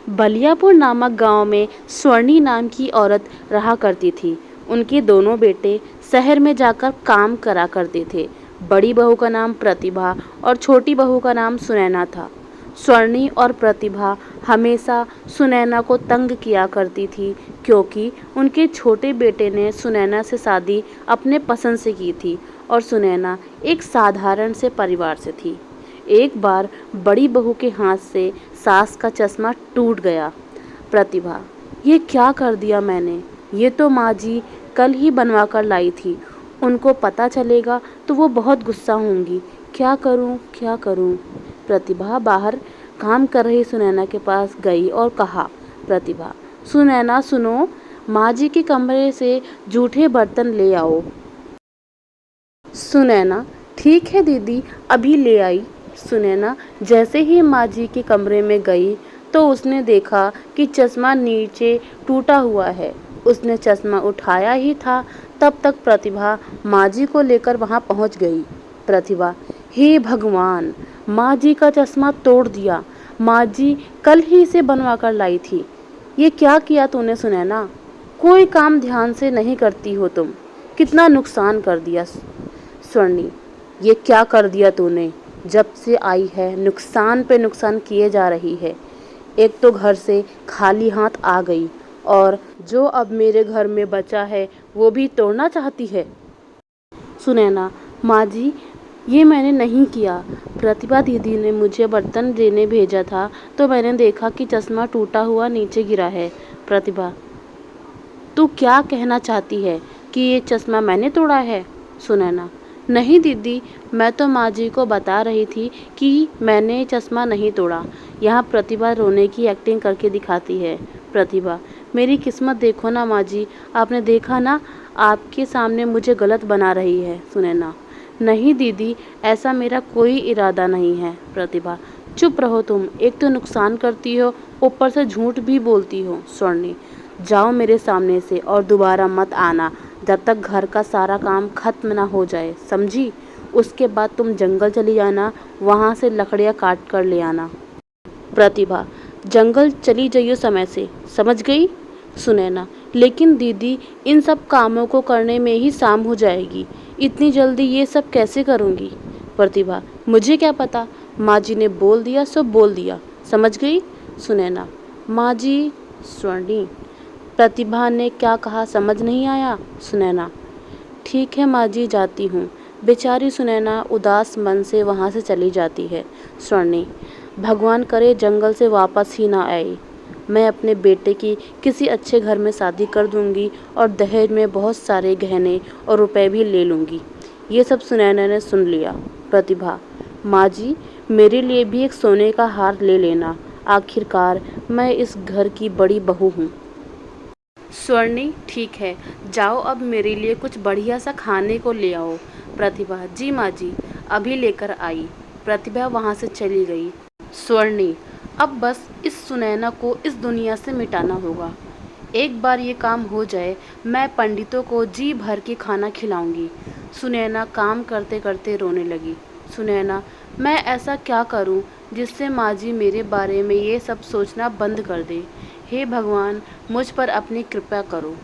बलियापुर नामक गांव में स्वर्णी नाम की औरत रहा करती थी। उनके दोनों बेटे शहर में जाकर काम करा करते थे। बड़ी बहू का नाम प्रतिभा और छोटी बहू का नाम सुनैना था। स्वर्णी और प्रतिभा हमेशा सुनैना को तंग किया करती थी, क्योंकि उनके छोटे बेटे ने सुनैना से शादी अपने पसंद से की थी और सुनैना एक साधारण से परिवार से थी। एक बार बड़ी बहू के हाथ से सास का चश्मा टूट गया। प्रतिभा, ये क्या कर दिया मैंने? ये तो माँ जी कल ही बनवा कर लाई थी। उनको पता चलेगा तो वो बहुत गुस्सा होंगी। क्या करूँ क्या करूँ? प्रतिभा बाहर काम कर रही सुनैना के पास गई और कहा, प्रतिभा, सुनैना सुनो, माँ जी के कमरे से जूठे बर्तन ले आओ। सुनैना, ठीक है दीदी, अभी ले आई। सुनैना जैसे ही माँ जी के कमरे में गई तो उसने देखा कि चश्मा नीचे टूटा हुआ है। उसने चश्मा उठाया ही था, तब तक प्रतिभा माँ जी को लेकर वहाँ पहुँच गई। प्रतिभा, हे भगवान, माँ जी का चश्मा तोड़ दिया। माँ जी कल ही इसे बनवा कर लाई थी। ये क्या किया तूने सुनैना? कोई काम ध्यान से नहीं करती हो तुम। कितना नुकसान कर दिया। स्वर्णी, ये क्या कर दिया तूने? जब से आई है नुकसान पे नुकसान किए जा रही है। एक तो घर से खाली हाथ आ गई और जो अब मेरे घर में बचा है वो भी तोड़ना चाहती है। सुनैना, माँ जी, ये मैंने नहीं किया। प्रतिभा दीदी ने मुझे बर्तन देने भेजा था तो मैंने देखा कि चश्मा टूटा हुआ नीचे गिरा है। प्रतिभा, तू क्या कहना चाहती है कि ये चश्मा मैंने तोड़ा है? सुनैना, नहीं दीदी, मैं तो माँ जी को बता रही थी कि मैंने चश्मा नहीं तोड़ा। यहाँ प्रतिभा रोने की एक्टिंग करके दिखाती है। प्रतिभा, मेरी किस्मत देखो ना माँ जी, आपने देखा ना, आपके सामने मुझे गलत बना रही है। सुनैना, नहीं दीदी, ऐसा मेरा कोई इरादा नहीं है। प्रतिभा, चुप रहो तुम, एक तो नुकसान करती हो, ऊपर से झूठ भी बोलती हो। स्वर्णी, जाओ मेरे सामने से और दोबारा मत आना जब तक घर का सारा काम खत्म ना हो जाए, समझी? उसके बाद तुम जंगल चली जाना, वहाँ से लकड़ियाँ काट कर ले आना। प्रतिभा, जंगल चली जाइयो समय से, समझ गई? सुनैना, लेकिन दीदी, इन सब कामों को करने में ही शाम हो जाएगी। इतनी जल्दी ये सब कैसे करूँगी? प्रतिभा, मुझे क्या पता, माँ जी ने बोल दिया सो बोल दिया, समझ गई? सुनैना, माँ जी। स्वर्णी, प्रतिभा ने क्या कहा समझ नहीं आया? सुनैना, ठीक है माँ जी, जाती हूँ। बेचारी सुनैना उदास मन से वहाँ से चली जाती है। स्वर्णी, भगवान करे जंगल से वापस ही ना आए। मैं अपने बेटे की किसी अच्छे घर में शादी कर दूंगी और दहेज में बहुत सारे गहने और रुपए भी ले लूँगी। ये सब सुनैना ने सुन लिया। प्रतिभा, माँ जी, मेरे लिए भी एक सोने का हार ले लेना। आखिरकार मैं इस घर की बड़ी बहू हूँ। स्वर्णी, ठीक है, जाओ अब मेरे लिए कुछ बढ़िया सा खाने को ले आओ। प्रतिभा, जी माँ जी, अभी लेकर आई। प्रतिभा वहाँ से चली गई। स्वर्णी, अब बस इस सुनैना को इस दुनिया से मिटाना होगा। एक बार ये काम हो जाए, मैं पंडितों को जी भर के खाना खिलाऊंगी। सुनैना काम करते करते रोने लगी। सुनैना, मैं ऐसा क्या करूं जिससे माँ जी मेरे बारे में ये सब सोचना बंद कर दे। हे भगवान, मुझ पर अपनी कृपा करो,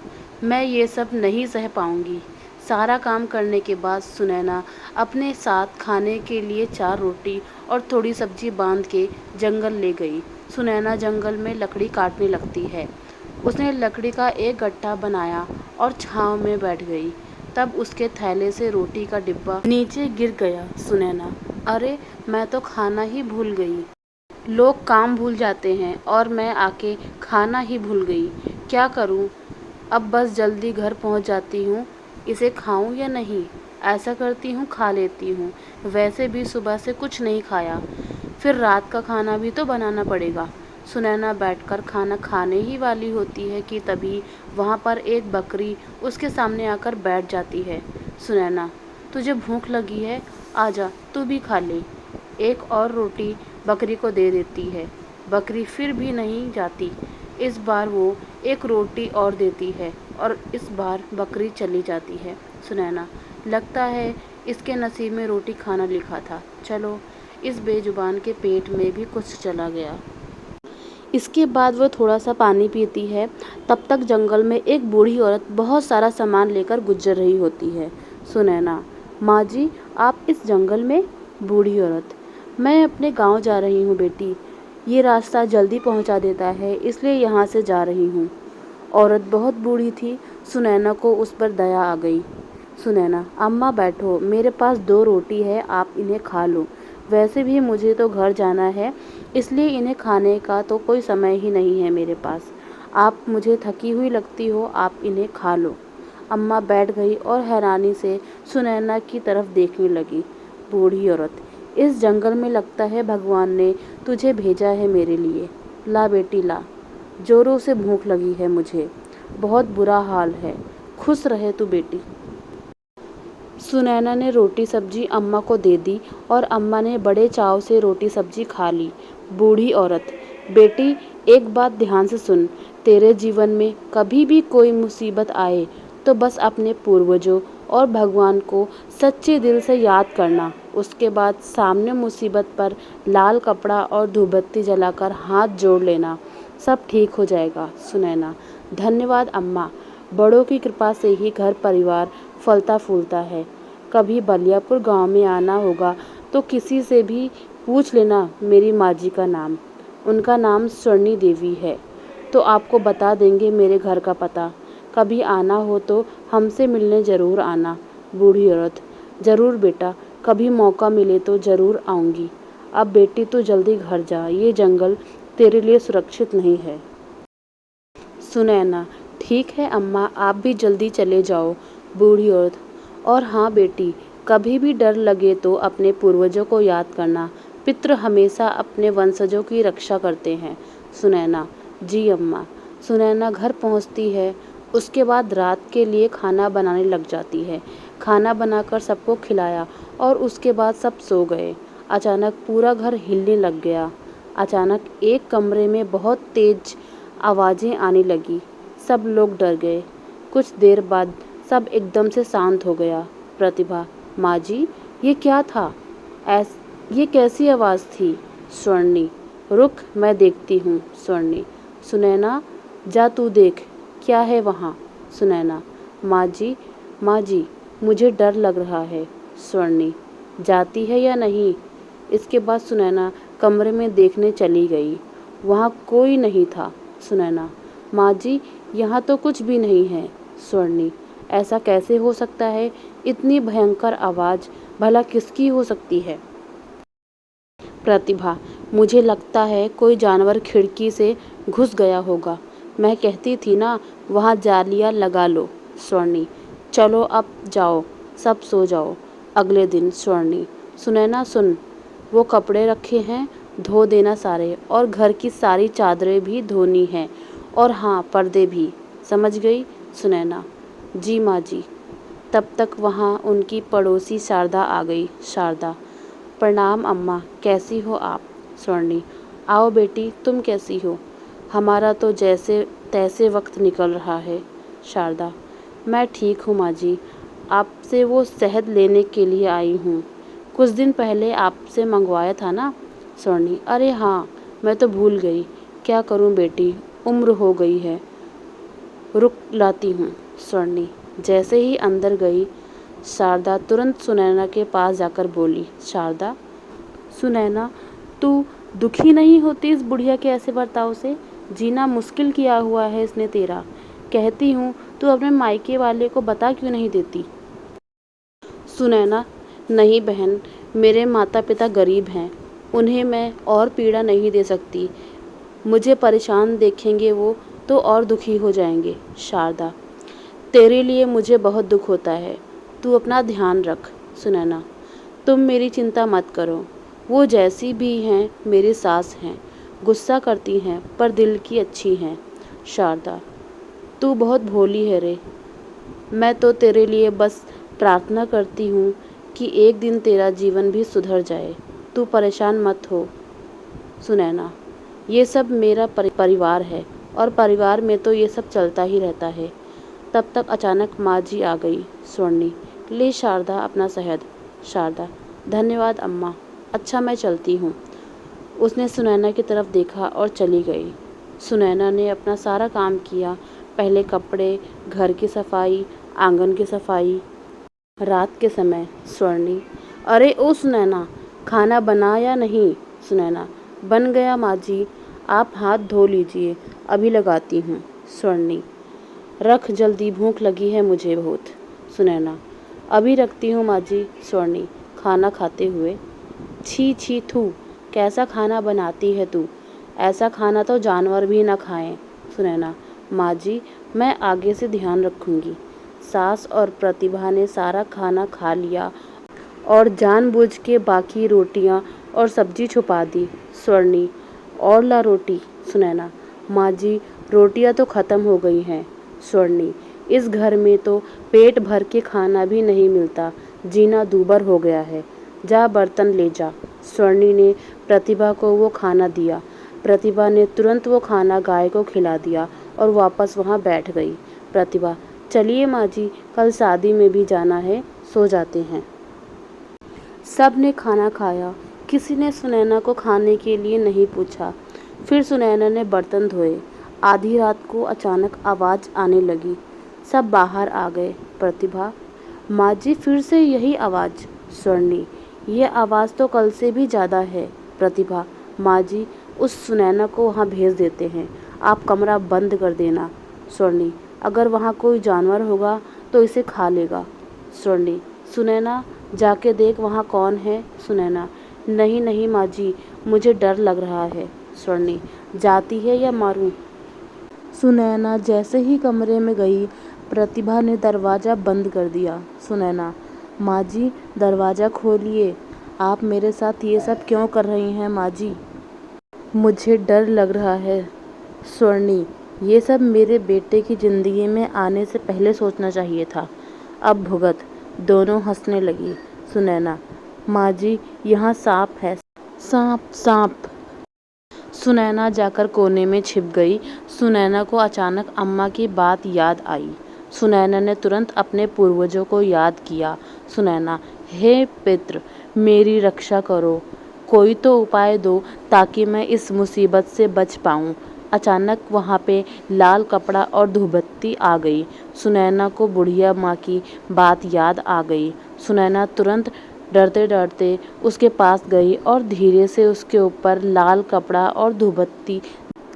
मैं ये सब नहीं सह पाऊंगी। सारा काम करने के बाद सुनैना अपने साथ खाने के लिए 4 रोटी और थोड़ी सब्जी बांध के जंगल ले गई। सुनैना जंगल में लकड़ी काटने लगती है। उसने लकड़ी का एक गट्ठा बनाया और छाँव में बैठ गई। तब उसके थैले से रोटी का डिब्बा नीचे गिर गया। सुनैना, अरे, मैं तो खाना ही भूल गई। लोग काम भूल जाते हैं और मैं आके खाना ही भूल गई। क्या करूं? अब बस जल्दी घर पहुंच जाती हूं। इसे खाऊं या नहीं? ऐसा करती हूं, खा लेती हूं। वैसे भी सुबह से कुछ नहीं खाया, फिर रात का खाना भी तो बनाना पड़ेगा। सुनैना बैठकर खाना खाने ही वाली होती है कि तभी वहाँ पर एक बकरी उसके सामने आकर बैठ जाती है। सुनैना, तुझे भूख लगी है? आजा, तू भी खा ले। एक और रोटी बकरी को दे देती है। बकरी फिर भी नहीं जाती। इस बार वो एक रोटी और देती है और इस बार बकरी चली जाती है। सुनैना, लगता है इसके नसीब में रोटी खाना लिखा था। चलो, इस बेजुबान के पेट में भी कुछ चला गया। इसके बाद वो थोड़ा सा पानी पीती है। तब तक जंगल में एक बूढ़ी औरत बहुत सारा सामान लेकर गुजर रही होती है। सुनैना, माँ जी आप इस जंगल में? बूढ़ी औरत, मैं अपने गांव जा रही हूँ बेटी, ये रास्ता जल्दी पहुँचा देता है इसलिए यहाँ से जा रही हूँ। औरत बहुत बूढ़ी थी, सुनैना को उस पर दया आ गई। सुनैना, अम्मा बैठो, मेरे पास 2 रोटी है, आप इन्हें खा लो। वैसे भी मुझे तो घर जाना है, इसलिए इन्हें खाने का तो कोई समय ही नहीं है मेरे पास। आप मुझे थकी हुई लगती हो, आप इन्हें खा लो। अम्मा बैठ गई और हैरानी से सुनैना की तरफ देखने लगी। बूढ़ी औरत, इस जंगल में लगता है भगवान ने तुझे भेजा है मेरे लिए। ला बेटी ला, जोरों से भूख लगी है मुझे, बहुत बुरा हाल है, खुश रहे तू बेटी। सुनैना ने रोटी सब्जी अम्मा को दे दी और अम्मा ने बड़े चाव से रोटी सब्जी खा ली। बूढ़ी औरत, बेटी एक बात ध्यान से सुन, तेरे जीवन में कभी भी कोई मुसीबत आए तो बस अपने पूर्वजों और भगवान को सच्चे दिल से याद करना। उसके बाद सामने मुसीबत पर लाल कपड़ा और धूपबत्ती जलाकर हाथ जोड़ लेना, सब ठीक हो जाएगा। सुनैना, धन्यवाद अम्मा, बड़ों की कृपा से ही घर परिवार फलता फूलता है। कभी बलियापुर गांव में आना होगा तो किसी से भी पूछ लेना मेरी माँ जी का नाम, उनका नाम स्वर्णी देवी है, तो आपको बता देंगे मेरे घर का पता। कभी आना हो तो हमसे मिलने ज़रूर आना। बूढ़ी औरत, ज़रूर बेटा, कभी मौका मिले तो ज़रूर आऊँगी। अब बेटी तू जल्दी घर जा, ये जंगल तेरे लिए सुरक्षित नहीं है। सुनैना, ठीक है अम्मा, आप भी जल्दी चले जाओ। बूढ़ी औरत, और हाँ बेटी, कभी भी डर लगे तो अपने पूर्वजों को याद करना, पितृ हमेशा अपने वंशजों की रक्षा करते हैं। सुनैना, जी अम्मा। सुनैना घर पहुंचती है, उसके बाद रात के लिए खाना बनाने लग जाती है। खाना बनाकर सबको खिलाया और उसके बाद सब सो गए। अचानक पूरा घर हिलने लग गया। अचानक एक कमरे में बहुत तेज आवाज़ें आने लगी, सब लोग डर गए। कुछ देर बाद सब एकदम से शांत हो गया। प्रतिभा, माँ जी ये क्या था? ये कैसी आवाज़ थी? स्वर्णी, रुक मैं देखती हूँ। स्वर्णी, सुनैना जा तू देख, क्या है वहाँ? सुनैना, माँ जी मुझे डर लग रहा है। स्वर्णी, जाती है या नहीं? इसके बाद सुनैना कमरे में देखने चली गई, वहाँ कोई नहीं था। सुनैना, माँ जी यहाँ तो कुछ भी नहीं है। स्वर्णी, ऐसा कैसे हो सकता है? इतनी भयंकर आवाज़ भला किसकी हो सकती है? प्रतिभा, मुझे लगता है कोई जानवर खिड़की से घुस गया होगा, मैं कहती थी ना वहाँ जालियाँ लगा लो। स्वर्णी, चलो अब जाओ, सब सो जाओ। अगले दिन स्वर्णी, सुनैना सुन, वो कपड़े रखे हैं, धो देना सारे, और घर की सारी चादरें भी धोनी हैं, और हाँ पर्दे भी, समझ गई? सुनैना, जी माँ जी। तब तक वहाँ उनकी पड़ोसी शारदा आ गई। शारदा, प्रणाम अम्मा, कैसी हो आप? स्वर्णी, आओ बेटी, तुम कैसी हो? हमारा तो जैसे तैसे वक्त निकल रहा है। शारदा, मैं ठीक हूँ माँ जी, आपसे वो शहद लेने के लिए आई हूँ, कुछ दिन पहले आपसे मंगवाया था ना? स्वर्णी, अरे हाँ, मैं तो भूल गई, क्या करूँ बेटी, उम्र हो गई है, रुक लाती हूँ। स्वर्णी जैसे ही अंदर गई, शारदा तुरंत सुनैना के पास जाकर बोली, शारदा, सुनैना तू दुखी नहीं होती इस बुढ़िया के ऐसे बर्ताव से? जीना मुश्किल किया हुआ है इसने तेरा, कहती हूँ तू अपने मायके वाले को बता क्यों नहीं देती? सुनैना, नहीं बहन, मेरे माता पिता गरीब हैं, उन्हें मैं और पीड़ा नहीं दे सकती, मुझे परेशान देखेंगे वो तो और दुखी हो जाएंगे। शारदा, तेरे लिए मुझे बहुत दुख होता है, तू अपना ध्यान रख। सुनैना, तुम मेरी चिंता मत करो, वो जैसी भी हैं मेरी सास हैं, गुस्सा करती हैं पर दिल की अच्छी हैं। शारदा, तू बहुत भोली है रे, मैं तो तेरे लिए बस प्रार्थना करती हूँ कि एक दिन तेरा जीवन भी सुधर जाए, तू परेशान मत हो। सुनैना, ये सब मेरा परिवार है और परिवार में तो ये सब चलता ही रहता है। तब तक अचानक माँ जी आ गई। स्वर्णी, ले शारदा अपना शहद। शारदा, धन्यवाद अम्मा, अच्छा मैं चलती हूँ। उसने सुनैना की तरफ देखा और चली गई। सुनैना ने अपना सारा काम किया। पहले कपड़े, घर की सफाई, आंगन की सफाई। रात के समय स्वर्णी, अरे ओ सुनैना, खाना बना या नहीं? सुनैना, बन गया माँ जी, आप हाथ धो लीजिए, अभी लगाती हूँ। स्वर्णी, रख जल्दी, भूख लगी है मुझे बहुत। सुनैना, अभी रखती हूँ माँ जी। स्वर्णी, खाना खाते हुए, छी छी थू, कैसा खाना बनाती है तू, ऐसा खाना तो जानवर भी ना खाएं। सुनैना, माँ जी मैं आगे से ध्यान रखूंगी। सास और प्रतिभा ने सारा खाना खा लिया और जानबूझ के बाकी रोटियां और सब्जी छुपा दी। स्वर्णी, और ला रोटी। सुनैना, माँ जी रोटियां तो ख़त्म हो गई हैं। स्वर्णी, इस घर में तो पेट भर के खाना भी नहीं मिलता, जीना दूभर हो गया है, जा बर्तन ले जा। स्वर्णी ने प्रतिभा को वो खाना दिया। प्रतिभा ने तुरंत वो खाना गाय को खिला दिया और वापस वहाँ बैठ गई। प्रतिभा, चलिए माँ जी, कल शादी में भी जाना है, सो जाते हैं। सब ने खाना खाया। किसी ने सुनैना को खाने के लिए नहीं पूछा। फिर सुनैना ने बर्तन धोए। आधी रात को अचानक आवाज़ आने लगी। सब बाहर आ गए। प्रतिभा, माँ जी फिर से यही आवाज़। स्वर्णी, ये आवाज़ तो कल से भी ज़्यादा है। प्रतिभा, माँ जी उस सुनैना को वहाँ भेज देते हैं, आप कमरा बंद कर देना। स्वर्णी, अगर वहाँ कोई जानवर होगा तो इसे खा लेगा। स्वर्णी, सुनैना जाके देख वहाँ कौन है। सुनैना, नहीं नहीं माँ जी, मुझे डर लग रहा है। स्वर्णी, जाती है या मारूं? सुनैना जैसे ही कमरे में गई, प्रतिभा ने दरवाज़ा बंद कर दिया। सुनैना, माँ जी दरवाज़ा खोलिए, आप मेरे साथ ये सब क्यों कर रही हैं माँ जी? मुझे डर लग रहा है। स्वर्णी, ये सब मेरे बेटे की ज़िंदगी में आने से पहले सोचना चाहिए था, अब भुगत। दोनों हंसने लगी। सुनैना, माँ जी यहाँ सांप है, सांप सांप। सुनैना जाकर कोने में छिप गई। सुनैना को अचानक अम्मा की बात याद आई। सुनैना ने तुरंत अपने पूर्वजों को याद किया। सुनैना, हे पितृ, मेरी रक्षा करो, कोई तो उपाय दो ताकि मैं इस मुसीबत से बच पाऊँ। अचानक वहाँ पे लाल कपड़ा और धूपबत्ती आ गई। सुनैना को बुढ़िया माँ की बात याद आ गई। सुनैना तुरंत डरते डरते उसके पास गई और धीरे से उसके ऊपर लाल कपड़ा और धूपबत्ती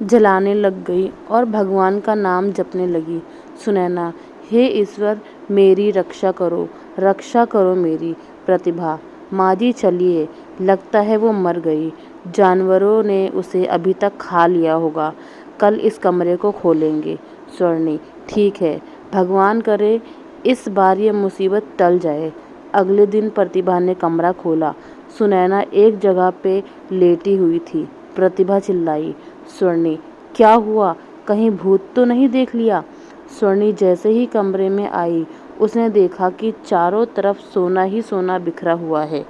जलाने लग गई और भगवान का नाम जपने लगी। सुनैना, हे ईश्वर मेरी रक्षा करो मेरी। प्रतिभा, माँ जी चलिए, लगता है वो मर गई, जानवरों ने उसे अभी तक खा लिया होगा, कल इस कमरे को खोलेंगे। स्वर्णी, ठीक है, भगवान करे इस बार ये मुसीबत टल जाए। अगले दिन प्रतिभा ने कमरा खोला। सुनैना एक जगह पे लेटी हुई थी। प्रतिभा चिल्लाई। स्वर्णी, क्या हुआ, कहीं भूत तो नहीं देख लिया? स्वर्णी जैसे ही कमरे में आई, उसने देखा कि चारों तरफ सोना ही सोना बिखरा हुआ है।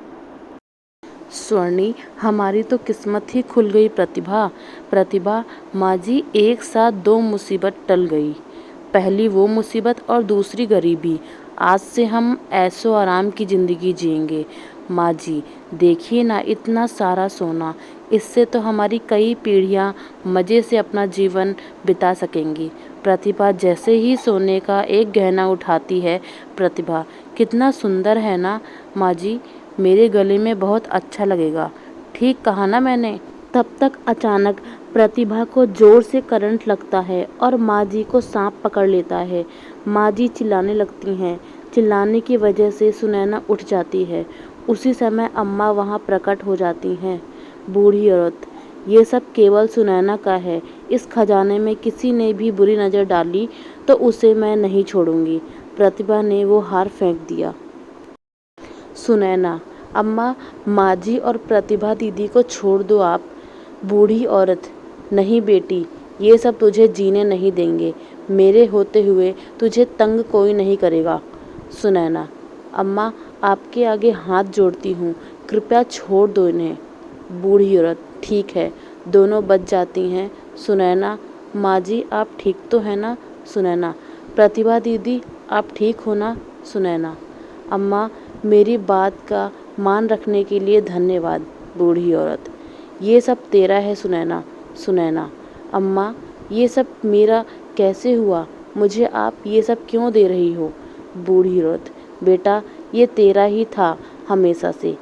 स्वर्णी, हमारी तो किस्मत ही खुल गई प्रतिभा। प्रतिभा, माँ जी एक साथ दो मुसीबत टल गई, पहली वो मुसीबत और दूसरी गरीबी। आज से हम ऐशो आराम की ज़िंदगी जिएंगे। माँ जी देखिए ना, इतना सारा सोना, इससे तो हमारी कई पीढ़ियाँ मज़े से अपना जीवन बिता सकेंगी। प्रतिभा जैसे ही सोने का एक गहना उठाती है। प्रतिभा, कितना सुंदर है ना माँ जी, मेरे गले में बहुत अच्छा लगेगा, ठीक कहा ना मैंने? तब तक अचानक प्रतिभा को जोर से करंट लगता है और माँ जी को सांप पकड़ लेता है। माँ जी चिल्लाने लगती हैं। चिल्लाने की वजह से सुनैना उठ जाती है। उसी समय अम्मा वहाँ प्रकट हो जाती हैं। बूढ़ी औरत, ये सब केवल सुनैना का है, इस खजाने में किसी ने भी बुरी नज़र डाली तो उसे मैं नहीं छोड़ूंगी। प्रतिभा ने वो हार फेंक दिया। सुनैना, अम्मा, माँ जी और प्रतिभा दीदी को छोड़ दो आप। बूढ़ी औरत, नहीं बेटी, ये सब तुझे जीने नहीं देंगे, मेरे होते हुए तुझे तंग कोई नहीं करेगा। सुनैना, अम्मा आपके आगे हाथ जोड़ती हूँ, कृपया छोड़ दो इन्हें। बूढ़ी औरत, ठीक है, दोनों बच जाती हैं। सुनैना, माँ जी आप ठीक तो है ना? सुनैना, प्रतिभा दीदी आप ठीक हो ना? सुनैना, अम्मा मेरी बात का मान रखने के लिए धन्यवाद। बूढ़ी औरत, ये सब तेरा है सुनैना। सुनैना, अम्मा ये सब मेरा कैसे हुआ? मुझे आप ये सब क्यों दे रही हो? बूढ़ी औरत, बेटा ये तेरा ही था हमेशा से।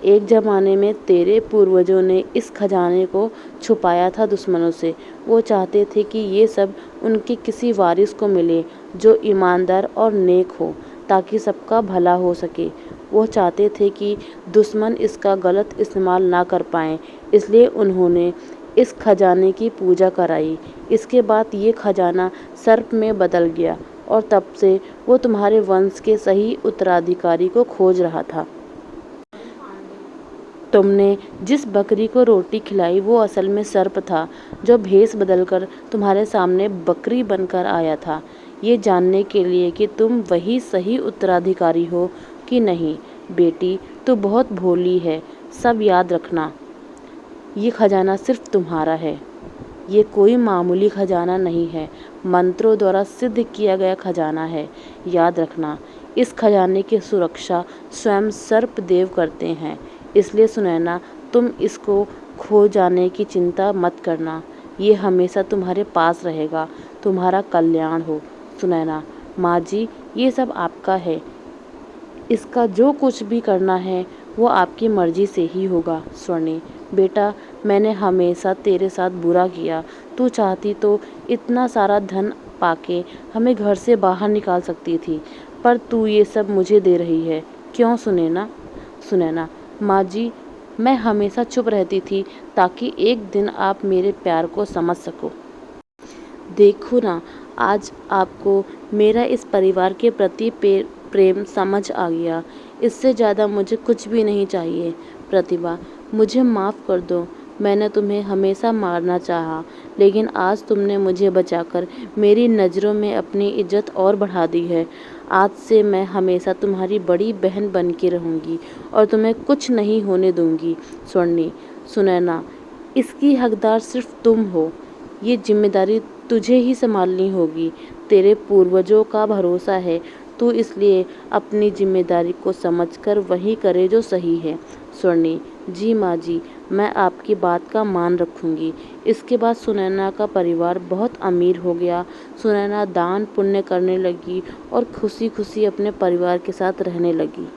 एक ज़माने में तेरे पूर्वजों ने इस खजाने को छुपाया था दुश्मनों से। वो चाहते थे कि ये सब उनके किसी वारिस को मिले जो ईमानदार और नेक हो, ताकि सबका भला हो सके। वो चाहते थे कि दुश्मन इसका गलत इस्तेमाल ना कर पाएँ, इसलिए उन्होंने इस खजाने की पूजा कराई। इसके बाद ये खजाना सर्प में बदल गया और तब से वो तुम्हारे वंश के सही उत्तराधिकारी को खोज रहा था। तुमने जिस बकरी को रोटी खिलाई वो असल में सर्प था, जो भेष बदलकर तुम्हारे सामने बकरी बनकर आया था, ये जानने के लिए कि तुम वही सही उत्तराधिकारी हो कि नहीं। बेटी, तू बहुत भोली है। सब याद रखना, ये खजाना सिर्फ तुम्हारा है। ये कोई मामूली खजाना नहीं है, मंत्रों द्वारा सिद्ध किया गया खजाना है। याद रखना, इस खजाने की सुरक्षा स्वयं सर्प देव करते हैं। इसलिए सुनैना, तुम इसको खो जाने की चिंता मत करना। ये हमेशा तुम्हारे पास रहेगा। तुम्हारा कल्याण हो। सुनैना, माँ जी, ये सब आपका है। इसका जो कुछ भी करना है वो आपकी मर्जी से ही होगा। स्वर्णी, बेटा मैंने हमेशा तेरे साथ बुरा किया। तू चाहती तो इतना सारा धन पाके हमें घर से बाहर निकाल सकती थी, पर तू ये सब मुझे दे रही है। क्यों सुनैना? सुनैना, माँ जी, मैं हमेशा चुप रहती थी ताकि एक दिन आप मेरे प्यार को समझ सको। देखो ना, आज आपको मेरा इस परिवार के प्रति प्रेम समझ आ गया। इससे ज़्यादा मुझे कुछ भी नहीं चाहिए। प्रतिभा, मुझे माफ़ कर दो। मैंने तुम्हें हमेशा मारना चाहा, लेकिन आज तुमने मुझे बचाकर मेरी नज़रों में अपनी इज्जत और बढ़ा दी है। आज से मैं हमेशा तुम्हारी बड़ी बहन बन के रहूँगी और तुम्हें कुछ नहीं होने दूँगी। स्वर्णी, सुनैना, इसकी हकदार सिर्फ तुम हो। ये जिम्मेदारी तुझे ही संभालनी होगी। तेरे पूर्वजों का भरोसा है, तू इसलिए अपनी जिम्मेदारी को समझकर वही करे जो सही है। स्वर्णी, जी माँ जी, मैं आपकी बात का मान रखूँगी। इसके बाद सुनैना का परिवार बहुत अमीर हो गया। सुनैना दान पुण्य करने लगी और खुशी खुशी अपने परिवार के साथ रहने लगी।